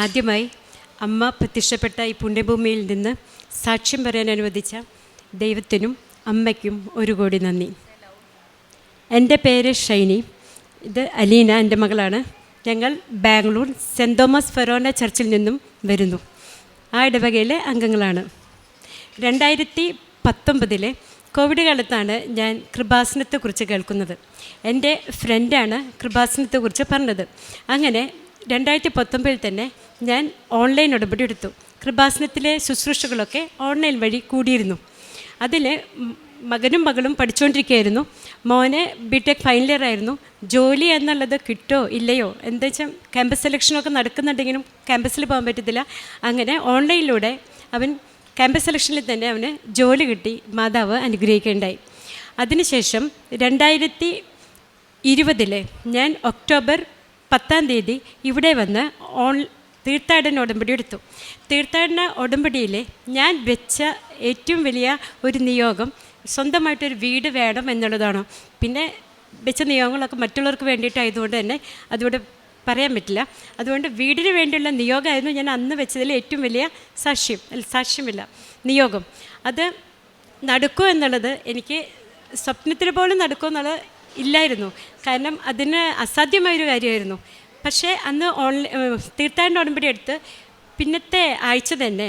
ആദ്യമായി അമ്മ പ്രത്യക്ഷപ്പെട്ട ഈ പുണ്യഭൂമിയിൽ നിന്ന് സാക്ഷ്യം പറയാൻ അനുവദിച്ച ദൈവത്തിനും അമ്മയ്ക്കും ഒരു കോടി നന്ദി. എൻ്റെ പേര് ഷൈനി, ഇത് അലീന എൻ്റെ മകളാണ്. ഞങ്ങൾ ബാംഗ്ലൂർ സെൻറ് തോമസ് ഫെറോന ചർച്ചിൽ നിന്നും വരുന്നു. ആ ഇടവകയിലെ അംഗങ്ങളാണ്. 2019 കോവിഡ് കാലത്താണ് ഞാൻ കൃപാസനത്തെക്കുറിച്ച് കേൾക്കുന്നത്. എൻ്റെ ഫ്രണ്ടാണ് കൃപാസനത്തെക്കുറിച്ച് പറഞ്ഞത്. അങ്ങനെ 2019 തന്നെ ഞാൻ ഓൺലൈൻ ഉടമ്പടി എടുത്തു. കൃപാസനത്തിലെ ശുശ്രൂഷകളൊക്കെ ഓൺലൈൻ വഴി കൂടിയിരുന്നു. അതിൽ മകനും മകളും പഠിച്ചുകൊണ്ടിരിക്കുകയായിരുന്നു. മോനെ ബിടെക് ഫൈനൽ ഇയർ ആയിരുന്നു. ജോലി എന്നുള്ളത് കിട്ടോ ഇല്ലയോ, എന്താ വെച്ചാൽ ക്യാമ്പസ് സെലക്ഷനൊക്കെ നടക്കുന്നുണ്ടെങ്കിലും ക്യാമ്പസിൽ പോകാൻ പറ്റത്തില്ല. അങ്ങനെ ഓൺലൈനിലൂടെ അവൻ ക്യാമ്പസ് സെലക്ഷനിൽ തന്നെ അവന് ജോലി കിട്ടി. മാതാവ് അനുഗ്രഹിക്കുകയുണ്ടായി. അതിനുശേഷം 2020 ഞാൻ ഒക്ടോബർ 10 ഇവിടെ വന്ന് തീർത്ഥാടന ഉടമ്പടി എടുത്തു. തീർത്ഥാടന ഉടമ്പടിയിൽ ഞാൻ വെച്ച ഏറ്റവും വലിയ ഒരു നിയോഗം സ്വന്തമായിട്ടൊരു വീട് വേണം എന്നുള്ളതാണ്. പിന്നെ വെച്ച നിയോഗങ്ങളൊക്കെ മറ്റുള്ളവർക്ക് വേണ്ടിയിട്ടായതുകൊണ്ട് തന്നെ അതുകൊണ്ട് പറയാൻ പറ്റില്ല. അതുകൊണ്ട് വീടിന് വേണ്ടിയുള്ള നിയോഗമായിരുന്നു ഞാൻ അന്ന് വെച്ചതിൽ ഏറ്റവും വലിയ നിയോഗം. അത് നടക്കുമോ എന്നുള്ളത് എനിക്ക് സ്വപ്നത്തിൽ പോലും നടക്കുമോ എന്നുള്ളത് ഇല്ലായിരുന്നു. കാരണം അതിന് അസാധ്യമായൊരു കാര്യമായിരുന്നു. പക്ഷേ അന്ന് തീർത്ഥാടന ഉടമ്പടി എടുത്ത് പിന്നത്തെ ആഴ്ച തന്നെ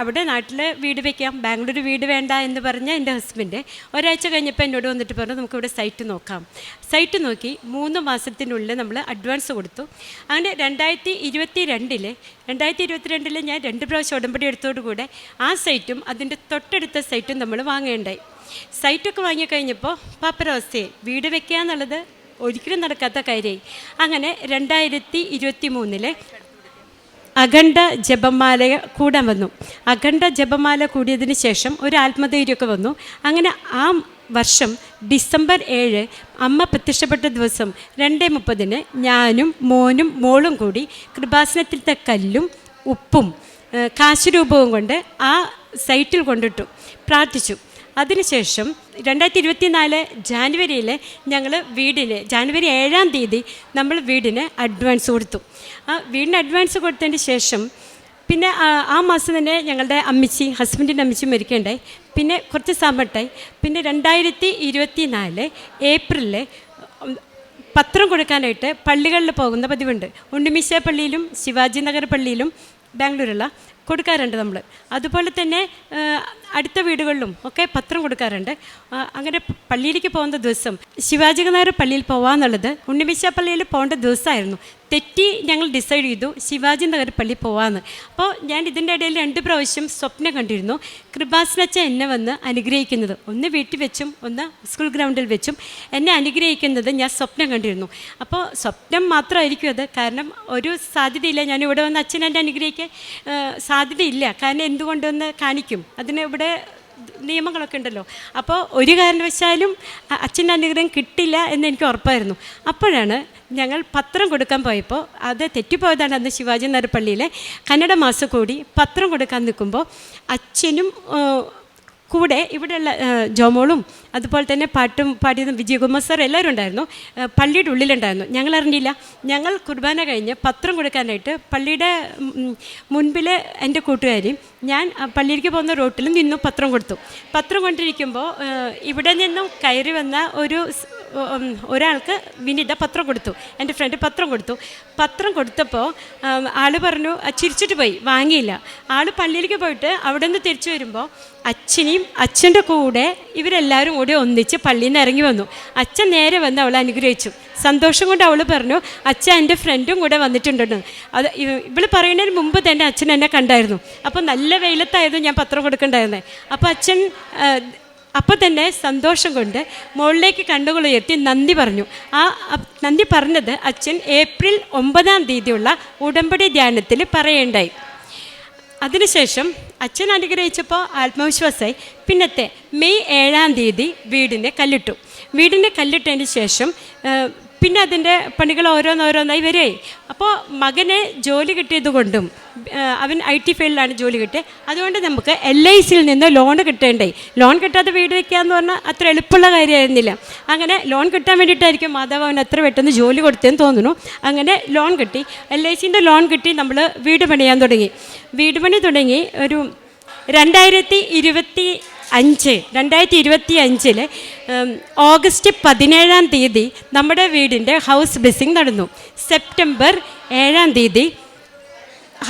അവിടെ നാട്ടിൽ വീട് വയ്ക്കാം, ബാംഗ്ലൂർ വീട് വേണ്ട എന്ന് പറഞ്ഞ എൻ്റെ ഹസ്ബൻഡ് ഒരാഴ്ച കഴിഞ്ഞപ്പോൾ എന്നോട് വന്നിട്ട് പറഞ്ഞു നമുക്കിവിടെ സൈറ്റ് നോക്കാം. സൈറ്റ് നോക്കി 3 മാസത്തിനുള്ളിൽ നമ്മൾ അഡ്വാൻസ് കൊടുത്തു. അങ്ങനെ 2022 ഞാൻ 2 പ്രാവശ്യം ഉടമ്പടി എടുത്തോടുകൂടെ ആ സൈറ്റും അതിൻ്റെ തൊട്ടടുത്ത സൈറ്റും നമ്മൾ വാങ്ങേണ്ടായി. സൈറ്റൊക്കെ വാങ്ങിക്കഴിഞ്ഞപ്പോൾ പാപ്പരവസ്ഥയായി. വീട് വയ്ക്കുക എന്നുള്ളത് ഒരിക്കലും നടക്കാത്ത കാര്യമായി. അങ്ങനെ 2023 അഖണ്ഡ ജപമാല കൂടാൻ വന്നു. അഖണ്ഡ ജപമാല കൂടിയതിന് ശേഷം ഒരു ആത്മധൈര്യമൊക്കെ വന്നു. അങ്ങനെ ആ വർഷം ഡിസംബർ 7 അമ്മ പ്രത്യക്ഷപ്പെട്ട ദിവസം 2:30 ഞാനും മോനും മോളും കൂടി കൃപാസനത്തിലത്തെ കല്ലും ഉപ്പും കാശുരൂപവും കൊണ്ട് ആ സൈറ്റിൽ കൊണ്ടിട്ടു, പ്രാർത്ഥിച്ചു. അതിനുശേഷം 2024 ജാനുവരിയിൽ ഞങ്ങൾ ജാനുവരി 7 നമ്മൾ വീടിന് അഡ്വാൻസ് കൊടുത്തു. ആ വീടിന് അഡ്വാൻസ് കൊടുത്തതിന് ശേഷം പിന്നെ ആ മാസം തന്നെ ഞങ്ങളുടെ ഹസ്ബൻഡിൻ്റെ അമ്മച്ചി മരിക്കുകയുണ്ടായി. പിന്നെ കുറച്ച് സമയത്തായി. പിന്നെ 2024 ഏപ്രിലിൽ പത്രം കൊടുക്കാനായിട്ട് പള്ളികളിൽ പോകുന്ന പതിവുണ്ട്. ഉണ്ണിമിശ പള്ളിയിലും ശിവാജി നഗർ പള്ളിയിലും ബാംഗ്ലൂരുള്ള കൊടുക്കാറുണ്ട് നമ്മൾ. അതുപോലെ തന്നെ അടുത്ത വീടുകളിലും ഒക്കെ പത്രം കൊടുക്കാറുണ്ട്. അങ്ങനെ പള്ളിയിലേക്ക് പോകുന്ന ദിവസം ശിവാജി നഗർ പള്ളിയിൽ പോകാമെന്നുള്ളത് ഉണ്ണിമിശ പള്ളിയിൽ പോകേണ്ട ദിവസമായിരുന്നു. തെറ്റി ഞങ്ങൾ ഡിസൈഡ് ചെയ്തു ശിവാജി നഗർ പള്ളി പോകാമെന്ന്. അപ്പോൾ ഞാൻ ഇതിൻ്റെ ഇടയിൽ 2 പ്രാവശ്യം സ്വപ്നം കണ്ടിരുന്നു. കൃപാസനച്ച എന്നെ വന്ന് അനുഗ്രഹിക്കുന്നത്, ഒന്ന് വീട്ടിൽ വെച്ചും ഒന്ന് സ്കൂൾ ഗ്രൗണ്ടിൽ വെച്ചും എന്നെ അനുഗ്രഹിക്കുന്നത് ഞാൻ സ്വപ്നം കണ്ടിരുന്നു. അപ്പോൾ സ്വപ്നം മാത്രമായിരിക്കും അത്. കാരണം ഒരു സാധ്യതയില്ല ഞാനിവിടെ വന്ന് അച്ഛൻ എന്നെ അനുഗ്രഹിക്കാൻ സാധ്യതയില്ല. കാരണം എന്തുകൊണ്ടൊന്ന് കാണിക്കും, അതിന് ഇവിടെ നിയമങ്ങളൊക്കെ ഉണ്ടല്ലോ. അപ്പോൾ ഒരു കാരണവശാലും അച്ഛൻ്റെ അനുഗ്രഹം കിട്ടില്ല എന്ന് എനിക്ക് ഉറപ്പായിരുന്നു. അപ്പോഴാണ് ഞങ്ങൾ പത്രം കൊടുക്കാൻ പോയപ്പോൾ, അത് തെറ്റിപ്പോയതാണ്. അന്ന് ശിവാജി നഗർ പള്ളിയിലെ കന്നഡ മാസം കൂടി പത്രം കൊടുക്കാൻ നിൽക്കുമ്പോൾ അച്ഛനും കൂടെ ഇവിടെയുള്ള ജോമോളും അതുപോലെ തന്നെ പാട്ടും പാടിയതും വിജയകുമാർ സാർ എല്ലാവരും ഉണ്ടായിരുന്നു. പള്ളിയുടെ ഉള്ളിലുണ്ടായിരുന്നു. ഞങ്ങൾ അറിഞ്ഞില്ല. ഞങ്ങൾ കുർബാന കഴിഞ്ഞ് പത്രം കൊടുക്കാനായിട്ട് പള്ളിയുടെ മുൻപിൽ എൻ്റെ കൂട്ടുകാരും ഞാൻ പള്ളിയിലേക്ക് പോകുന്ന റോട്ടിൽ നിന്നു പത്രം കൊടുത്തു. പത്രം കൊണ്ടിരിക്കുമ്പോൾ ഇവിടെ നിന്നും കയറി വന്ന ഒരാൾക്ക് വിനീത പത്രം കൊടുത്തു. എൻ്റെ ഫ്രണ്ട് പത്രം കൊടുത്തപ്പോൾ ആൾ പറഞ്ഞു, ചിരിച്ചിട്ട് പോയി, വാങ്ങിയില്ല. ആൾ പള്ളിയിലേക്ക് പോയിട്ട് അവിടെ നിന്ന് തിരിച്ചു വരുമ്പോൾ അച്ഛൻ്റെ കൂടെ ഇവരെല്ലാവരും കൂടി ഒന്നിച്ച് പള്ളിയിൽ നിന്ന് ഇറങ്ങി വന്നു. അച്ഛൻ നേരെ വന്ന് അവളെ അനുഗ്രഹിച്ചു. സന്തോഷം കൊണ്ട് അവൾ പറഞ്ഞു, അച്ഛൻ എൻ്റെ ഫ്രണ്ടും കൂടെ വന്നിട്ടുണ്ടെന്ന്. അത് ഇവൾ പറയുന്നതിന് മുമ്പ് തന്നെ അച്ഛൻ എന്നെ കണ്ടായിരുന്നു. അപ്പോൾ നല്ല വെയിലത്തായിരുന്നു ഞാൻ പത്രം കൊടുക്കണ്ടായിരുന്നത്. അപ്പോൾ അച്ഛൻ അപ്പോൾ തന്നെ സന്തോഷം കൊണ്ട് മുകളിലേക്ക് കണ്ണുകൾ ഉയർത്തി നന്ദി പറഞ്ഞു. ആ നന്ദി പറഞ്ഞത് അച്ഛൻ ഏപ്രിൽ 9 ഉടമ്പടി ധ്യാനത്തിൽ പറയേണ്ടായി. അതിനുശേഷം അച്ഛൻ അനുഗ്രഹിച്ചപ്പോൾ ആത്മവിശ്വാസമായി. മെയ് 7 വീടിന് കല്ലിട്ടു. വീടിന് കല്ലിട്ടതിന് ശേഷം പിന്നെ അതിൻ്റെ പണികൾ ഓരോന്നോരോന്നായി വരെ. അപ്പോൾ മകന് ജോലി കിട്ടിയത് കൊണ്ടും അവൻ IT ഫീൽഡിലാണ് ജോലി കിട്ടിയത്, അതുകൊണ്ട് നമുക്ക് LICയിൽ നിന്ന് ലോൺ കിട്ടേണ്ടേ. ലോൺ കിട്ടാതെ വീട് വയ്ക്കാമെന്ന് പറഞ്ഞാൽ അത്ര എളുപ്പമുള്ള കാര്യമായിരുന്നില്ല. അങ്ങനെ ലോൺ കിട്ടാൻ വേണ്ടിയിട്ടായിരിക്കും മാതാവ് അവൻ അത്ര പെട്ടെന്ന് ജോലി കൊടുത്തതെന്ന് തോന്നുന്നു. അങ്ങനെ ലോൺ കിട്ടി, LICൻ്റെ ലോൺ കിട്ടി. നമ്മൾ വീട് പണിയാൻ തുടങ്ങി. വീട് പണി തുടങ്ങി ഒരു 2025 ഓഗസ്റ്റ് 17 നമ്മുടെ വീടിൻ്റെ ഹൗസ് ബ്ലെസ്സിങ് നടന്നു. സെപ്റ്റംബർ 7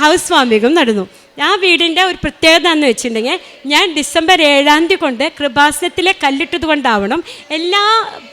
ഹൗസ് വാമിങ്ങും നടന്നു. ആ വീടിൻ്റെ ഒരു പ്രത്യേകത എന്ന് വെച്ചിട്ടുണ്ടെങ്കിൽ, ഞാൻ ഡിസംബർ 7 കൊണ്ട് കൃപാസനത്തിലെ കല്ലിട്ടത് കൊണ്ടാവണം എല്ലാ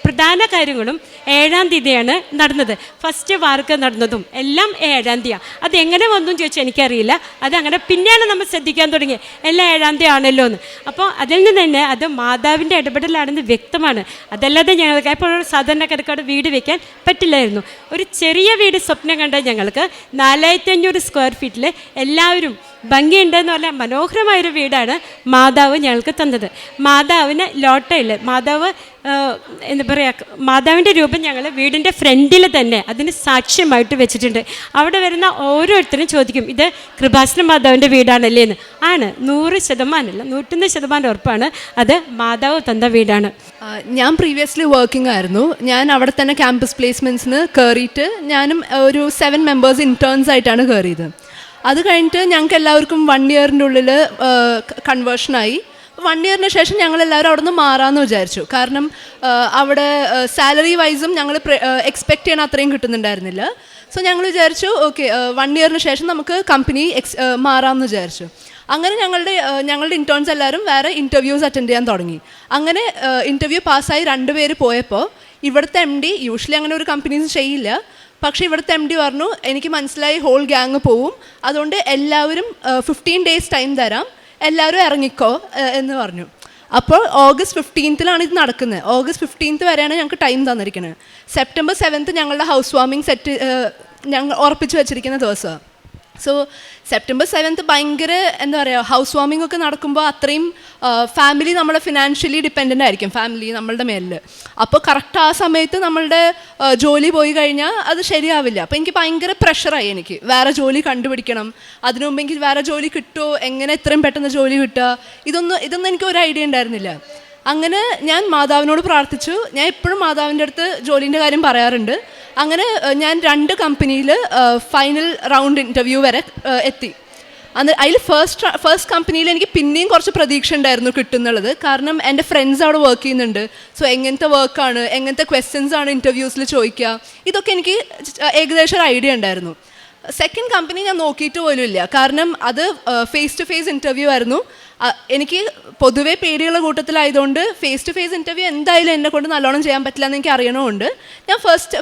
പ്രധാന കാര്യങ്ങളും 7 നടന്നത്. ഫസ്റ്റ് വാർക്ക് നടന്നതും എല്ലാം 7 അതെങ്ങനെ വന്നു ചോദിച്ചാൽ എനിക്കറിയില്ല. അതങ്ങനെ പിന്നെയാണ് നമ്മൾ ശ്രദ്ധിക്കാൻ തുടങ്ങിയത്, എല്ലാം 7 ആണല്ലോ എന്ന്. അപ്പോൾ അതിൽ നിന്ന് തന്നെ അത് മാതാവിൻ്റെ ഇടപെടലാണെന്ന് വ്യക്തമാണ്. അതല്ലാതെ ഞങ്ങൾക്ക് ഇപ്പോൾ സാധാരണക്കാർക്ക് അവിടെ വീട് വയ്ക്കാൻ പറ്റില്ലായിരുന്നു. ഒരു ചെറിയ വീട് സ്വപ്നം കണ്ട ഞങ്ങൾക്ക് 4500 സ്ക്വയർ ഫീറ്റിൽ എല്ലാവരും ഭംഗിയുണ്ടെന്ന് പറഞ്ഞാൽ മനോഹരമായൊരു വീടാണ് മാതാവ് ഞങ്ങൾക്ക് തന്നത്. മാതാവിന് ലോട്ടയിൽ മാതാവ് എന്താ പറയുക, മാതാവിൻ്റെ രൂപം ഞങ്ങൾ വീടിൻ്റെ ഫ്രണ്ടിൽ തന്നെ അതിന് സാക്ഷ്യമായിട്ട് വെച്ചിട്ടുണ്ട്. അവിടെ വരുന്ന ഓരോരുത്തരും ചോദിക്കും, ഇത് കൃപാസന മാതാവിൻ്റെ വീടാണല്ലേ എന്ന്. ആണ്, 100% 101% ഉറപ്പാണ്, അത് മാതാവ് തന്ന വീടാണ്. ഞാൻ പ്രീവിയസ്ലി വർക്കിംഗ് ആയിരുന്നു. ഞാൻ അവിടെ തന്നെ ക്യാമ്പസ് പ്ലേസ്മെൻറ്റ്സിന് കയറിയിട്ട് ഞാനും ഒരു 7 മെമ്പേഴ്സ് ഇൻറ്റേൺസ് ആയിട്ടാണ് കയറിയത്. അത് കഴിഞ്ഞിട്ട് ഞങ്ങൾക്ക് എല്ലാവർക്കും 1 ഇയറിൻ്റെ ഉള്ളിൽ കൺവേർഷനായി. 1 ഇയറിന് ശേഷം ഞങ്ങളെല്ലാവരും അവിടെ നിന്ന് മാറാമെന്ന് വിചാരിച്ചു. കാരണം അവിടെ സാലറി വൈസും ഞങ്ങൾ എക്സ്പെക്റ്റ് ചെയ്യണ അത്രയും കിട്ടുന്നുണ്ടായിരുന്നില്ല. സോ ഞങ്ങൾ വിചാരിച്ചു ഓക്കെ 1 ഇയറിന് ശേഷം നമുക്ക് കമ്പനി മാറാമെന്ന് വിചാരിച്ചു. അങ്ങനെ ഞങ്ങളുടെ ഇൻറ്റേൺസ് എല്ലാവരും വേറെ ഇൻ്റർവ്യൂസ് അറ്റൻഡ് ചെയ്യാൻ തുടങ്ങി. അങ്ങനെ ഇൻ്റർവ്യൂ പാസ്സായി 2 പേര് പോയപ്പോൾ ഇവിടുത്തെ MD യൂഷ്വലി അങ്ങനെ ഒരു കമ്പനീസ് ചെയ്യില്ല, പക്ഷേ ഇവിടുത്തെ MD പറഞ്ഞു, എനിക്ക് മനസ്സിലായി ഹോൾ ഗ്യാങ് പോവും, അതുകൊണ്ട് എല്ലാവരും 15 days ടൈം തരാം, എല്ലാവരും ഇറങ്ങിക്കോ എന്ന് പറഞ്ഞു. അപ്പോൾ ഓഗസ്റ്റ് 15 ഇത് നടക്കുന്നത്. ഓഗസ്റ്റ് 15 വരെയാണ് ഞങ്ങൾക്ക് ടൈം തന്നിരിക്കുന്നത്. സെപ്റ്റംബർ 7 ഞങ്ങളുടെ ഹൗസ് വാമിങ് ഞങ്ങൾ ഉറപ്പിച്ച് വെച്ചിരിക്കുന്ന ദിവസമാണ്. സോ സെപ്റ്റംബർ 7 ഭയങ്കര എന്താ പറയുക, ഹൗസ് വാമിംഗ് ഒക്കെ നടക്കുമ്പോൾ അത്രയും ഫാമിലി നമ്മളെ ഫിനാൻഷ്യലി ഡിപ്പെൻഡൻ്റ് ആയിരിക്കും, ഫാമിലി നമ്മളുടെ മേലിൽ. അപ്പോൾ കറക്റ്റ് ആ സമയത്ത് നമ്മളുടെ ജോലി പോയി കഴിഞ്ഞാൽ അത് ശരിയാവില്ല. അപ്പോൾ എനിക്ക് ഭയങ്കര പ്രഷറായി, എനിക്ക് വേറെ ജോലി കണ്ടുപിടിക്കണം, അതിനു മുമ്പ് എനിക്ക് വേറെ ജോലി കിട്ടുമോ, എങ്ങനെ എത്രയും പെട്ടെന്ന് ജോലി കിട്ടുക, ഇതൊന്നും എനിക്ക് ഒരു ഐഡിയ ഉണ്ടായിരുന്നില്ല. അങ്ങനെ ഞാൻ മാതാവിനോട് പ്രാർത്ഥിച്ചു. ഞാൻ എപ്പോഴും മാതാവിൻ്റെ അടുത്ത് ജോലീൻ്റെ കാര്യം പറയാറുണ്ട്. അങ്ങനെ ഞാൻ 2 കമ്പനിയിൽ ഫൈനൽ റൗണ്ട് ഇൻ്റർവ്യൂ വരെ എത്തി. അതിൽ ഫസ്റ്റ് കമ്പനിയിൽ എനിക്ക് പിന്നെയും കുറച്ച് പ്രതീക്ഷ ഉണ്ടായിരുന്നു കിട്ടുന്നുള്ളത്. കാരണം എൻ്റെ ഫ്രണ്ട്സ് അവിടെ വർക്ക് ചെയ്യുന്നുണ്ട്. സോ എങ്ങനത്തെ വർക്കാണ്, എങ്ങനത്തെ ക്വസ്റ്റ്യൻസ് ആണ് ഇൻ്റർവ്യൂസിൽ ചോദിക്കുക, ഇതൊക്കെ എനിക്ക് ഏകദേശം ഒരു ഐഡിയ ഉണ്ടായിരുന്നു. സെക്കൻഡ് കമ്പനി ഞാൻ നോക്കിയിട്ട് പോലും ഇല്ല, കാരണം അത് ഫേസ് ടു ഫേസ് ഇൻ്റർവ്യൂ ആയിരുന്നു. എനിക്ക് പൊതുവേ പേടിയുള്ള കൂട്ടത്തിലായതുകൊണ്ട് ഫേസ് ടു ഫേസ് ഇൻ്റർവ്യൂ എന്തായാലും എന്നെ കൊണ്ട് നല്ലോണം ചെയ്യാൻ പറ്റില്ല എന്ന് എനിക്ക് അറിയണമുണ്ട്. ഞാൻ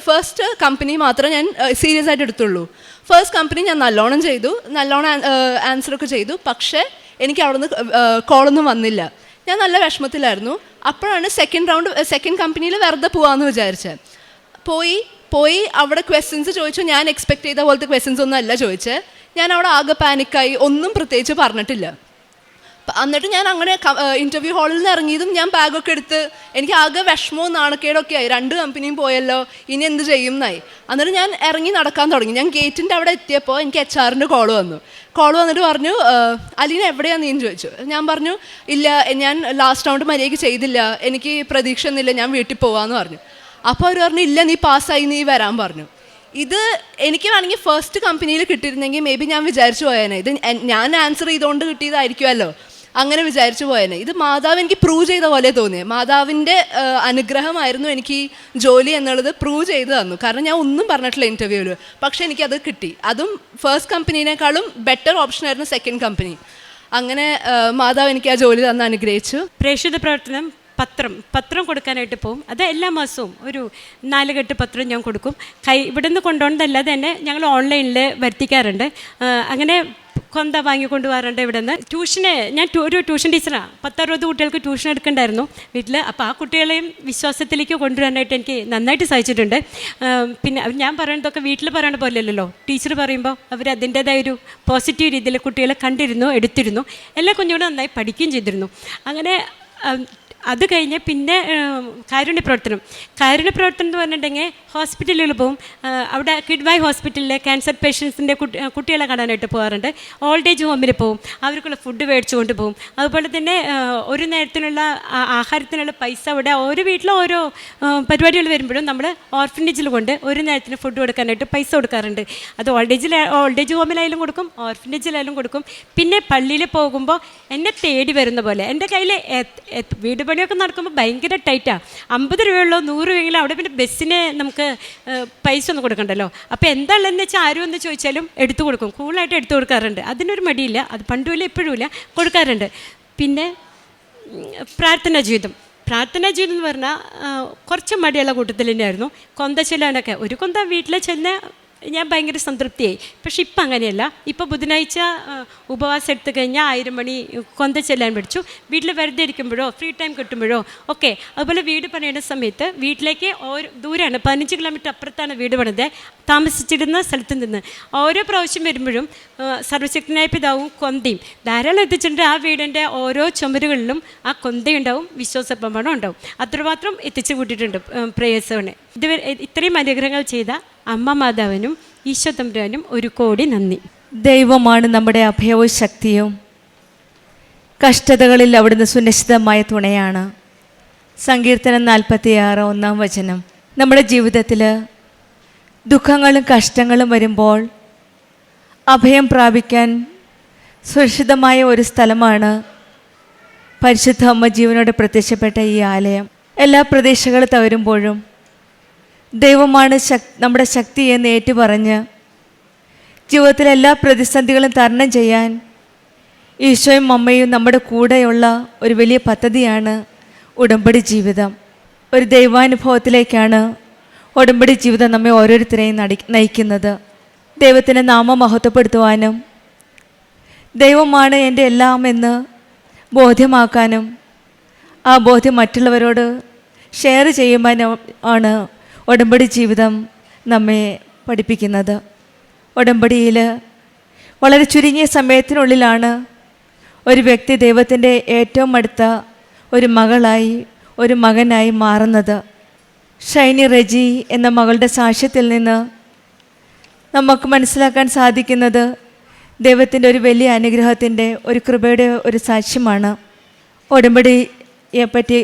ഫസ്റ്റ് കമ്പനി മാത്രമേ ഞാൻ സീരിയസ് ആയിട്ട് എടുത്തുള്ളൂ. ഫസ്റ്റ് കമ്പനി ഞാൻ നല്ലോണം ചെയ്തു, നല്ലോണം ആൻസറൊക്കെ ചെയ്തു. പക്ഷേ എനിക്ക് അവിടുന്ന് കോളൊന്നും വന്നില്ല. ഞാൻ നല്ല വിഷമത്തിലായിരുന്നു. അപ്പോഴാണ് സെക്കൻഡ് കമ്പനിയിൽ വെറുതെ പോകാമെന്ന് വിചാരിച്ചത്. പോയി അവിടെ ക്വസ്റ്റ്യൻസ് ചോദിച്ചു. ഞാൻ എക്സ്പെക്ട് ചെയ്ത പോലത്തെ ക്വസ്റ്റ്യൻസ് ഒന്നും അല്ല ചോദിച്ചത്. ഞാൻ അവിടെ ആകെ പാനിക്കായി, ഒന്നും പ്രത്യേകിച്ച് പറഞ്ഞിട്ടില്ല. എന്നിട്ട് ഞാൻ അങ്ങനെ ഇൻ്റർവ്യൂ ഹാളിൽ നിന്ന് ഇറങ്ങിയതും ഞാൻ ബാഗൊക്കെ എടുത്ത് എനിക്ക് ആകെ വിഷമവും നാണക്കേടൊക്കെ ആയി. 2 കമ്പനിയും പോയല്ലോ, ഇനി എന്ത് ചെയ്യും എന്നായി. എന്നിട്ട് ഞാൻ ഇറങ്ങി നടക്കാൻ തുടങ്ങി. ഞാൻ ഗേറ്റിൻ്റെ അവിടെ എത്തിയപ്പോൾ എനിക്ക് HR-ൻ്റെ കോൾ വന്നിട്ട് പറഞ്ഞു, അലീന എവിടെയാണ് നീ ചോദിച്ചു. ഞാൻ പറഞ്ഞു, ഇല്ല ഞാൻ ലാസ്റ്റ് റൗണ്ട് മര്യാദയ്ക്ക് ചെയ്തില്ല, എനിക്ക് പ്രതീക്ഷ ഒന്നുമില്ല, ഞാൻ വീട്ടിൽ പോവാമെന്ന് പറഞ്ഞു. അപ്പോൾ അവർ പറഞ്ഞു, ഇല്ല നീ പാസ്സായി, നീ വരാൻ പറഞ്ഞു. ഇത് എനിക്ക് വേണമെങ്കിൽ ഫസ്റ്റ് കമ്പനിയിൽ കിട്ടിയിരുന്നെങ്കിൽ മേ ബി ഞാൻ വിചാരിച്ചു പോയേനെ, ഇത് ഞാൻ ആൻസർ ചെയ്തുകൊണ്ട് കിട്ടിയതായിരിക്കുമല്ലോ, അങ്ങനെ വിചാരിച്ചു പോയേനെ. ഇത് മാതാവ് എനിക്ക് പ്രൂവ് ചെയ്ത പോലെ തോന്നിയത്. മാതാവിൻ്റെ അനുഗ്രഹമായിരുന്നു എനിക്ക് ജോലി എന്നുള്ളത് പ്രൂവ് ചെയ്ത് തന്നു. കാരണം ഞാൻ ഒന്നും പറഞ്ഞിട്ടില്ല ഇൻ്റർവ്യൂവിൽ, പക്ഷേ എനിക്കത് കിട്ടി. അതും ഫസ്റ്റ് കമ്പനീനേക്കാളും ബെറ്റർ ഓപ്ഷനായിരുന്നു സെക്കൻഡ് കമ്പനി. അങ്ങനെ മാതാവ് എനിക്ക് ആ ജോലി തന്ന് അനുഗ്രഹിച്ചു. പ്രേക്ഷിത പ്രവർത്തനം പത്രം കൊടുക്കാനായിട്ട് പോകും. അത് എല്ലാ മാസവും ഒരു 4 കെട്ട് പത്രം ഞാൻ കൊടുക്കും. ഇവിടെ നിന്ന് കൊണ്ടുപോകുന്നതല്ലാതെ തന്നെ ഞങ്ങൾ ഓൺലൈനിൽ വരുത്തിക്കാറുണ്ട്. അങ്ങനെ കൊന്ത വാങ്ങിക്കൊണ്ട് പോകാറുണ്ട്. ഇവിടെ നിന്ന് ഞാൻ ഒരു ട്യൂഷൻ ടീച്ചറാണ്. 10-60 കുട്ടികൾക്ക് ട്യൂഷൻ എടുക്കണ്ടായിരുന്നു വീട്ടിൽ. അപ്പോൾ ആ കുട്ടികളെയും വിശ്വാസത്തിലേക്ക് കൊണ്ടുവരാനായിട്ട് എനിക്ക് നന്നായിട്ട് സാധിച്ചിട്ടുണ്ട്. പിന്നെ ഞാൻ പറയുന്നതൊക്കെ വീട്ടിൽ പറയണ പോലെയല്ലല്ലോ, ടീച്ചർ പറയുമ്പോൾ അവർ അതിൻ്റേതായൊരു പോസിറ്റീവ് രീതിയിൽ കുട്ടികളെ കണ്ടിരുന്നു, എടുത്തിരുന്നു. എല്ലാ കുഞ്ഞുങ്ങളും നന്നായി പഠിക്കുകയും ചെയ്തിരുന്നു. അങ്ങനെ അത് കഴിഞ്ഞ് പിന്നെ കാരുണ്യപ്രവർത്തനം എന്ന് പറഞ്ഞിട്ടുണ്ടെങ്കിൽ ഹോസ്പിറ്റലുകളിൽ പോവും. അവിടെ കിഡ്വായ് ഹോസ്പിറ്റലിലെ ക്യാൻസർ പേഷ്യൻസിൻ്റെ കുട്ടികളെ കാണാനായിട്ട് പോകാറുണ്ട്. ഓൾഡ് ഏജ് ഹോമിൽ പോവും, അവർക്കുള്ള ഫുഡ് മേടിച്ചു കൊണ്ട് പോകും. അതുപോലെ തന്നെ ഒരു നേരത്തിനുള്ള ആഹാരത്തിനുള്ള പൈസ അവിടെ ഓരോ വീട്ടിലും ഓരോ പരിപാടികൾ വരുമ്പോഴും നമ്മൾ ഓർഫനേജിൽ കൊണ്ട് ഒരു നേരത്തിന് ഫുഡ് കൊടുക്കാനായിട്ട് പൈസ കൊടുക്കാറുണ്ട്. അത് ഓൾഡ് ഏജ് ഹോമിലായാലും കൊടുക്കും, ഓർഫനേജിലായാലും കൊടുക്കും. പിന്നെ പള്ളിയിൽ പോകുമ്പോൾ എന്നെ തേടി വരുന്ന പോലെ എൻ്റെ കയ്യിൽ വീട് പണിയൊക്കെ നടക്കുമ്പോൾ ഭയങ്കര ടൈറ്റാണ്. 50 രൂപയുള്ളൂ, 100 രൂപയെങ്കിലും അവിടെ പിന്നെ ബസ്സിന് നമുക്ക് പൈസ ഒന്നും കൊടുക്കണ്ടല്ലോ. അപ്പോൾ എന്താണെന്ന് വെച്ചാൽ ആരും എന്ന് ചോദിച്ചാലും എടുത്തു കൊടുക്കും, കൂളായിട്ട് എടുത്തു കൊടുക്കാറുണ്ട്. അതിനൊരു മടിയില്ല, അത് പണ്ടുമില്ല ഇപ്പോഴുമില്ല, കൊടുക്കാറുണ്ട്. പിന്നെ പ്രാർത്ഥനാ ജീവിതം എന്ന് പറഞ്ഞാൽ കുറച്ച് മടിയുള്ള കൂട്ടത്തിൽ തന്നെയായിരുന്നു. കൊന്ത ചെല്ലാനൊക്കെ ഒരു കൊന്ത വീട്ടിൽ ചെന്ന് ഞാൻ ഭയങ്കര സംതൃപ്തിയായി. പക്ഷെ ഇപ്പം അങ്ങനെയല്ല. ഇപ്പോൾ ബുധനാഴ്ച ഉപവാസം എടുത്തു കഴിഞ്ഞാൽ 1000 മണി കൊന്ത ചെല്ലാൻ പഠിച്ചു. വീട്ടിൽ വെറുതെ ഇരിക്കുമ്പോഴോ ഫ്രീ ടൈം കിട്ടുമ്പോഴോ ഒക്കെ. അതുപോലെ വീട് പണിയുന്ന സമയത്ത് വീട്ടിലേക്ക് ദൂരമാണ്, 15 കിലോമീറ്റർ അപ്പുറത്താണ് വീട് പണിത്. താമസിച്ചിരുന്ന സ്ഥലത്ത് നിന്ന് ഓരോ പ്രാവശ്യം വരുമ്പോഴും സർവശക്തനായ പിതാവും കൊന്തയും ധാരാളം എത്തിച്ചിട്ടുണ്ട്. ആ വീടിൻ്റെ ഓരോ ചുമരുകളിലും ആ കൊന്തയുണ്ടാവും, വിശ്വാസപ്രമാണം ഉണ്ടാവും. അത്രമാത്രം എത്തിച്ചു കൂട്ടിയിട്ടുണ്ട് പ്രേയേഴ്സുകളെ. ഇത്രയും അനുഗ്രഹങ്ങൾ ചെയ്ത അമ്മ മാതാവിനും ഈശോ തമ്പുരാനും 1 കോടി നന്ദി. ദൈവമാണ് നമ്മുടെ അഭയവും ശക്തിയും. കഷ്ടതകളിൽ അവിടുന്ന് സുനിശ്ചിതമായ തുണയാണ്. സങ്കീർത്തനം 46 1-ാം വചനം. നമ്മുടെ ജീവിതത്തിൽ ദുഃഖങ്ങളും കഷ്ടങ്ങളും വരുമ്പോൾ അഭയം പ്രാപിക്കാൻ സുരക്ഷിതമായ ഒരു സ്ഥലമാണ് പരിശുദ്ധ അമ്മ ജീവനോടെ പ്രത്യക്ഷപ്പെട്ട ഈ ആലയം. എല്ലാ പ്രതീക്ഷകളും തകരുമ്പോഴും ദൈവമാണ് നമ്മുടെ ശക്തി എന്ന് ഏറ്റുപറഞ്ഞ് ജീവിതത്തിലെ എല്ലാ പ്രതിസന്ധികളും തരണം ചെയ്യാൻ ഈശോയും അമ്മയും നമ്മുടെ കൂടെയുള്ള ഒരു വലിയ പദ്ധതിയാണ് ഉടമ്പടി ജീവിതം. ഒരു ദൈവാനുഭവത്തിലേക്കാണ് ഉടമ്പടി ജീവിതം നമ്മെ ഓരോരുത്തരെയും നയിക്കുന്നത്. ദൈവത്തിൻ്റെ നാമം മഹത്വപ്പെടുത്തുവാനും ദൈവമാണ് എൻ്റെ എല്ലാം എന്ന് ബോധ്യമാക്കാനും ആ ബോധ്യം മറ്റുള്ളവരോട് ഷെയർ ചെയ്യുവാനും ആണ് ഉടമ്പടി ജീവിതം നമ്മെ പഠിപ്പിക്കുന്നത്. ഉടമ്പടിയിൽ വളരെ ചുരുങ്ങിയ സമയത്തിനുള്ളിലാണ് ഒരു വ്യക്തി ദൈവത്തിൻ്റെ ഏറ്റവും അടുത്ത ഒരു മകളായി ഒരു മകനായി മാറുന്നത്. ഷൈനി റെജി എന്ന മകളുടെ സാക്ഷ്യത്തിൽ നിന്ന് നമുക്ക് മനസ്സിലാക്കാൻ സാധിക്കുന്നത് ദൈവത്തിൻ്റെ ഒരു വലിയ അനുഗ്രഹത്തിൻ്റെ ഒരു കൃപയുടെ ഒരു സാക്ഷ്യമാണ്.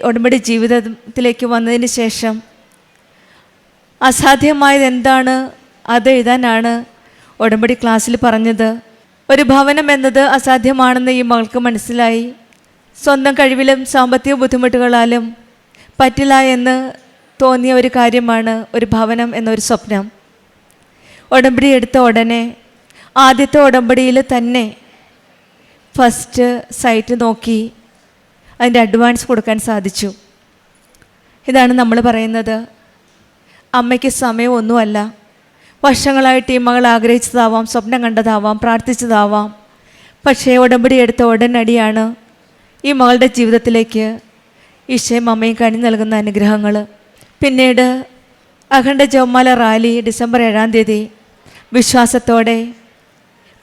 ഉടമ്പടി ജീവിതത്തിലേക്ക് വന്നതിന് ശേഷം അസാധ്യമായത് എന്താണ് അത് എഴുതാനാണ് ഉടമ്പടി ക്ലാസ്സിൽ പറഞ്ഞത്. ഒരു ഭവനം എന്നത് അസാധ്യമാണെന്ന് ഈ മകൾക്ക് മനസ്സിലായി. സ്വന്തം കഴിവിലും സാമ്പത്തിക ബുദ്ധിമുട്ടുകളാലും പറ്റില്ല എന്ന് തോന്നിയ ഒരു കാര്യമാണ് ഒരു ഭവനം എന്നൊരു സ്വപ്നം. ഉടമ്പടി എടുത്ത ഉടനെ ആദ്യത്തെ ഉടമ്പടിയിൽ തന്നെ ഫസ്റ്റ് സൈറ്റ് നോക്കി അതിൻ്റെ അഡ്വാൻസ് കൊടുക്കാൻ സാധിച്ചു. ഇതാണ് നമ്മൾ പറയുന്നത്. അമ്മയ്ക്ക് സമയമൊന്നുമല്ല. വർഷങ്ങളായിട്ട് ഈ മകൾ ആഗ്രഹിച്ചതാവാം, സ്വപ്നം കണ്ടതാവാം, പ്രാർത്ഥിച്ചതാവാം. പക്ഷേ ഉടമ്പടി എടുത്ത ഉടനടിയാണ് ഈ മകളുടെ ജീവിതത്തിലേക്ക് ഈശോയും അമ്മയും കണി നൽകുന്ന അനുഗ്രഹങ്ങൾ. പിന്നീട് അഖണ്ഡ ജപമാല റാലി ഡിസംബർ 7-ാം തീയതി വിശ്വാസത്തോടെ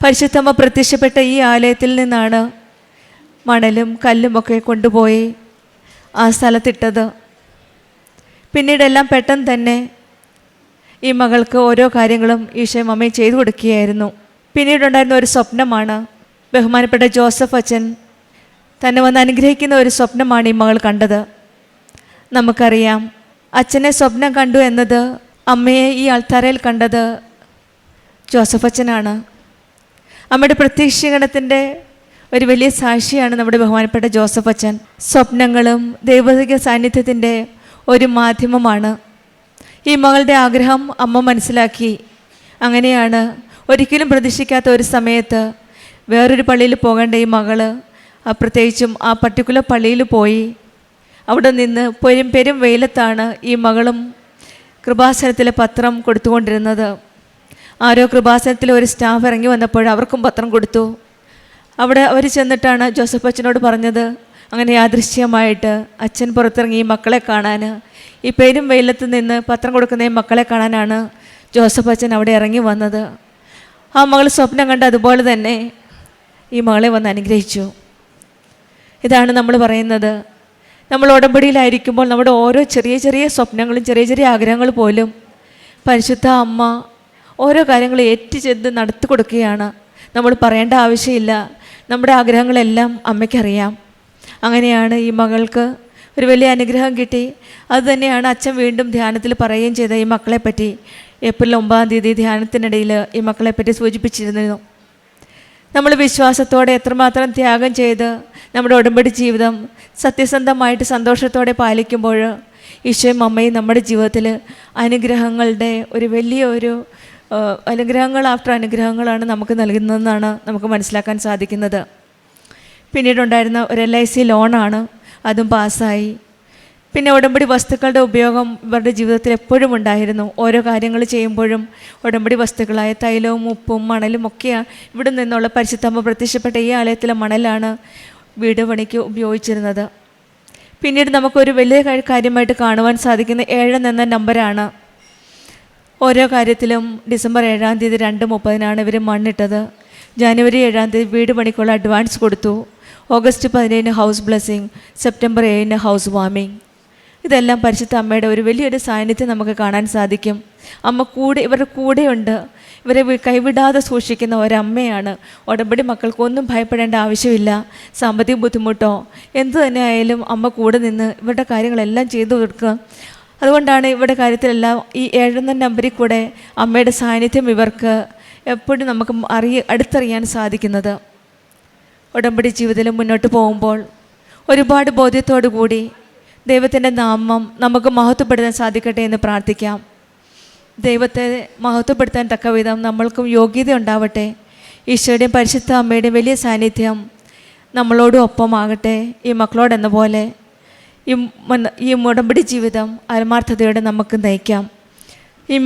പരിശുദ്ധമ്മ പ്രത്യക്ഷപ്പെട്ട ഈ ആലയത്തിൽ നിന്നാണ് മണലും കല്ലുമൊക്കെ കൊണ്ടുപോയി ആ സ്ഥലത്തിട്ടത്. പിന്നീടെല്ലാം പെട്ടെന്ന് തന്നെ ഈ മകൾക്ക് ഓരോ കാര്യങ്ങളും ഈശോയും അമ്മയും ചെയ്തു കൊടുക്കുകയായിരുന്നു. പിന്നീടുണ്ടായിരുന്ന ഒരു സ്വപ്നമാണ്, ബഹുമാനപ്പെട്ട ജോസഫ് അച്ഛൻ തന്നെ വന്ന് അനുഗ്രഹിക്കുന്ന ഒരു സ്വപ്നമാണ് ഈ മകൾ കണ്ടത്. നമുക്കറിയാം, അച്ഛനെ സ്വപ്നം കണ്ടു എന്നത് അമ്മയെ ഈ ആൾത്താരയിൽ കണ്ടത് ജോസഫ് അച്ഛനാണ്. അമ്മയുടെ പ്രത്യക്ഷീകരണത്തിൻ്റെ ഒരു വലിയ സാക്ഷിയാണ് നമ്മുടെ ബഹുമാനപ്പെട്ട ജോസഫ് അച്ഛൻ. സ്വപ്നങ്ങളും ദൈവിക സാന്നിധ്യത്തിൻ്റെ ഒരു മാധ്യമമാണ്. ഈ മകളുടെ ആഗ്രഹം അമ്മ മനസ്സിലാക്കി. അങ്ങനെയാണ് ഒരിക്കലും പ്രതീക്ഷിക്കാത്ത ഒരു സമയത്ത് വേറൊരു പള്ളിയിൽ പോകേണ്ട ഈ മകൾ പ്രത്യേകിച്ചും ആ പർട്ടിക്കുലർ പള്ളിയിൽ പോയി. അവിടെ നിന്ന് പെരും വെയിലത്താണ് ഈ മകളും കൃപാസനത്തിലെ പത്രം കൊടുത്തുകൊണ്ടിരുന്നത്. ആരോ കൃപാസനത്തിലെ ഒരു സ്റ്റാഫ് ഇറങ്ങി വന്നപ്പോൾ അവർക്കും പത്രം കൊടുത്തു. അവിടെ അവർ ചെന്നിട്ടാണ് ജോസഫ് അച്ഛനോട് പറഞ്ഞത്, അങ്ങനെ യാദൃശ്യമായിട്ട് അച്ഛൻ പുറത്തിറങ്ങി ഈ മക്കളെ കാണാൻ, ഈ പെരും വെയിലത്ത് നിന്ന് പത്രം കൊടുക്കുന്ന ഈ മക്കളെ കാണാനാണ് ജോസഫ് അച്ഛൻ അവിടെ ഇറങ്ങി വന്നത്. ആ മകൾ സ്വപ്നം കണ്ട് അതുപോലെ തന്നെ ഈ മകളെ വന്ന് അനുഗ്രഹിച്ചു. ഇതാണ് നമ്മൾ പറയുന്നത്, നമ്മൾ ഉടമ്പടിയിലായിരിക്കുമ്പോൾ നമ്മുടെ ഓരോ ചെറിയ ചെറിയ സ്വപ്നങ്ങളും ചെറിയ ചെറിയ ആഗ്രഹങ്ങൾ പോലും പരിശുദ്ധ അമ്മ ഓരോ കാര്യങ്ങളും ഏറ്റുചെന്ന് നടത്തി കൊടുക്കുകയാണ്. നമ്മൾ പറയേണ്ട ആവശ്യമില്ല. നമ്മുടെ ആഗ്രഹങ്ങളെല്ലാം അമ്മയ്ക്കറിയാം. അങ്ങനെയാണ് ഈ മകൾക്ക് ഒരു വലിയ അനുഗ്രഹം കിട്ടി. അതുതന്നെയാണ് അച്ഛൻ വീണ്ടും ധ്യാനത്തിൽ പറയുകയും ചെയ്ത ഈ മക്കളെപ്പറ്റി. ഏപ്രിൽ 9-ാം തീയതി ധ്യാനത്തിനിടയിൽ ഈ മക്കളെപ്പറ്റി സൂചിപ്പിച്ചിരുന്നു. നമ്മൾ വിശ്വാസത്തോടെ എത്രമാത്രം ത്യാഗം ചെയ്ത് നമ്മുടെ ഉടമ്പടി ജീവിതം സത്യസന്ധമായിട്ട് സന്തോഷത്തോടെ പാലിക്കുമ്പോൾ ഈശോയും അമ്മയും നമ്മുടെ ജീവിതത്തിൽ അനുഗ്രഹങ്ങളുടെ ഒരു വലിയ ഒരു അനുഗ്രഹങ്ങൾ ആഫ്റ്റർ അനുഗ്രഹങ്ങളാണ് നമുക്ക് നൽകുന്നതെന്നാണ് നമുക്ക് മനസ്സിലാക്കാൻ സാധിക്കുന്നത്. പിന്നീടുണ്ടായിരുന്ന ഒരു LIC ലോണാണ്, അതും പാസ്സായി. പിന്നെ ഉടമ്പടി വസ്തുക്കളുടെ ഉപയോഗം ഇവരുടെ ജീവിതത്തിൽ എപ്പോഴും ഉണ്ടായിരുന്നു. ഓരോ കാര്യങ്ങൾ ചെയ്യുമ്പോഴും ഉടമ്പടി വസ്തുക്കളായ തൈലവും ഉപ്പും മണലും ഒക്കെയാണ് ഇവിടെ നിന്നുള്ള പരിശുദ്ധമ്മ പ്രത്യക്ഷപ്പെട്ട ഈ ആലയത്തിലെ മണലാണ് വീട് പണിക്ക് ഉപയോഗിച്ചിരുന്നത്. പിന്നീട് നമുക്കൊരു വലിയ കാര്യമായിട്ട് കാണുവാൻ സാധിക്കുന്ന 7 എന്ന നമ്പറാണ്. ഓരോ കാര്യത്തിലും ഡിസംബർ 7-ാം തീയതി 2:30-നാണ് ഇവർ മണ്ണിട്ടത്. ജനുവരി 7-ാം തീയതി വീട് പണിക്കുള്ള അഡ്വാൻസ് കൊടുത്തു. ഓഗസ്റ്റ് 15-ന് ഹൗസ് ബ്ലെസ്സിങ്, സെപ്റ്റംബർ 7-ന് ഹൗസ് വാമിങ്. ഇതെല്ലാം പരിശുദ്ധ അമ്മയുടെ ഒരു വലിയൊരു സാന്നിധ്യം നമുക്ക് കാണാൻ സാധിക്കും. അമ്മ ഇവരുടെ കൂടെയുണ്ട്. ഇവരെ കൈവിടാതെ സൂക്ഷിക്കുന്ന ഒരമ്മയാണ്. ഉടമ്പടി മക്കൾക്കൊന്നും ഭയപ്പെടേണ്ട ആവശ്യമില്ല. സാമ്പത്തിക ബുദ്ധിമുട്ടോ എന്തു തന്നെ ആയാലും അമ്മ കൂടെ നിന്ന് ഇവരുടെ കാര്യങ്ങളെല്ലാം ചെയ്തു കൊടുക്കുക. അതുകൊണ്ടാണ് ഇവരുടെ കാര്യത്തിലെല്ലാം ഈ 7 നമ്പറിൽ കൂടെ അമ്മയുടെ സാന്നിധ്യം ഇവർക്ക് എപ്പോഴും നമുക്ക് അടുത്തറിയാൻ സാധിക്കുന്നത്. ഉടമ്പടി ജീവിതത്തിൽ മുന്നോട്ട് പോകുമ്പോൾ ഒരുപാട് ബോധ്യത്തോടു കൂടി ദൈവത്തിൻ്റെ നാമം നമുക്ക് മഹത്വപ്പെടുത്താൻ സാധിക്കട്ടെ എന്ന് പ്രാർത്ഥിക്കാം. ദൈവത്തെ മഹത്വപ്പെടുത്താൻ തക്കവിധം നമ്മൾക്കും യോഗ്യത ഉണ്ടാവട്ടെ. ഈശോയുടെയും പരിശുദ്ധ അമ്മയുടെയും വലിയ സാന്നിധ്യം നമ്മളോടും ഒപ്പമാകട്ടെ. ഈ മക്കളോടെന്ന പോലെ ഈ ഉടമ്പടി ജീവിതം ആത്മാർത്ഥതയോടെ നമുക്ക് നയിക്കാം. ഈ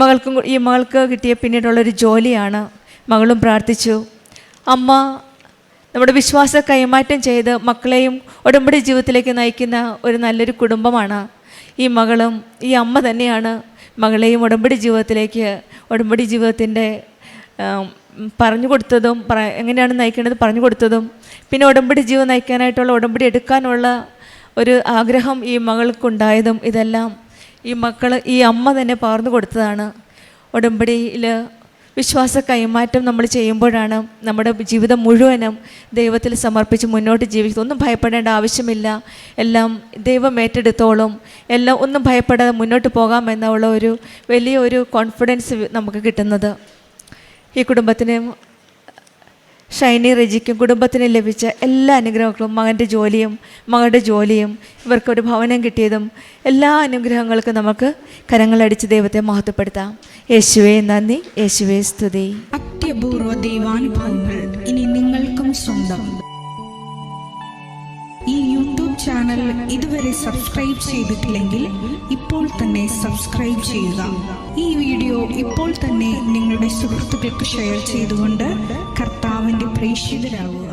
മകൾക്ക് കിട്ടിയ പിന്നീടുള്ളൊരു ജോലിയാണ്. മകളും പ്രാർത്ഥിച്ചു. അമ്മ നമ്മുടെ വിശ്വാസ കൈമാറ്റം ചെയ്ത് മക്കളെയും ഉടമ്പടി ജീവിതത്തിലേക്ക് നയിക്കുന്ന ഒരു നല്ലൊരു കുടുംബമാണ്. ഈ മകളും ഈ അമ്മ തന്നെയാണ് മകളെയും ഉടമ്പടി ജീവിതത്തിൻ്റെ പറഞ്ഞു കൊടുത്തതും എങ്ങനെയാണ് നയിക്കേണ്ടത് പറഞ്ഞു കൊടുത്തതും പിന്നെ ഉടമ്പടി ജീവിതം നയിക്കാനായിട്ടുള്ള ഉടമ്പടി എടുക്കാനുള്ള ഒരു ആഗ്രഹം ഈ മകൾക്കുണ്ടായതും ഇതെല്ലാം ഈ അമ്മ തന്നെ പകർന്നു കൊടുത്തതാണ്. ഉടമ്പടിയിൽ വിശ്വാസ കൈമാറ്റം നമ്മൾ ചെയ്യുമ്പോഴാണ് നമ്മുടെ ജീവിതം മുഴുവനും ദൈവത്തിൽ സമർപ്പിച്ച് മുന്നോട്ട് ജീവിക്കുന്നത്. ഒന്നും ഭയപ്പെടേണ്ട ആവശ്യമില്ല. എല്ലാം ദൈവം ഏറ്റെടുത്തോളും. എല്ലാം ഒന്നും ഭയപ്പെടാതെ മുന്നോട്ട് പോകാമെന്നുള്ള ഒരു വലിയൊരു കോൺഫിഡൻസ് നമുക്ക് കിട്ടുന്നത്. ഈ കുടുംബത്തിന് ഷൈനി റെജിക്കും കുടുംബത്തിന് ലഭിച്ച എല്ലാ അനുഗ്രഹങ്ങളും മകളുടെ ജോലിയും ഇവർക്കൊരു ഭവനം കിട്ടിയതും എല്ലാ അനുഗ്രഹങ്ങൾക്കും നമുക്ക് കരങ്ങളടിച്ച് ദൈവത്തെ മഹത്വപ്പെടുത്താം. യേശുവേ നന്ദി, യേശുവേ സ്തുതി. അത്യപൂർവ ദൈവാനുഭവങ്ങൾ ഇനി നിങ്ങൾക്കും സ്വന്തം. ഈ യൂട്യൂബ് ചാനൽ ഇതുവരെ സബ്സ്ക്രൈബ് ചെയ്തിട്ടില്ലെങ്കിൽ ഇപ്പോൾ തന്നെ സബ്സ്ക്രൈബ് ചെയ്യുക. ഈ വീഡിയോ ഇപ്പോൾ തന്നെ നിങ്ങളുടെ സുഹൃത്തുക്കൾക്ക് ഷെയർ ചെയ്തുകൊണ്ട് കർത്താവിൻ്റെ പ്രേക്ഷിതരാകുക.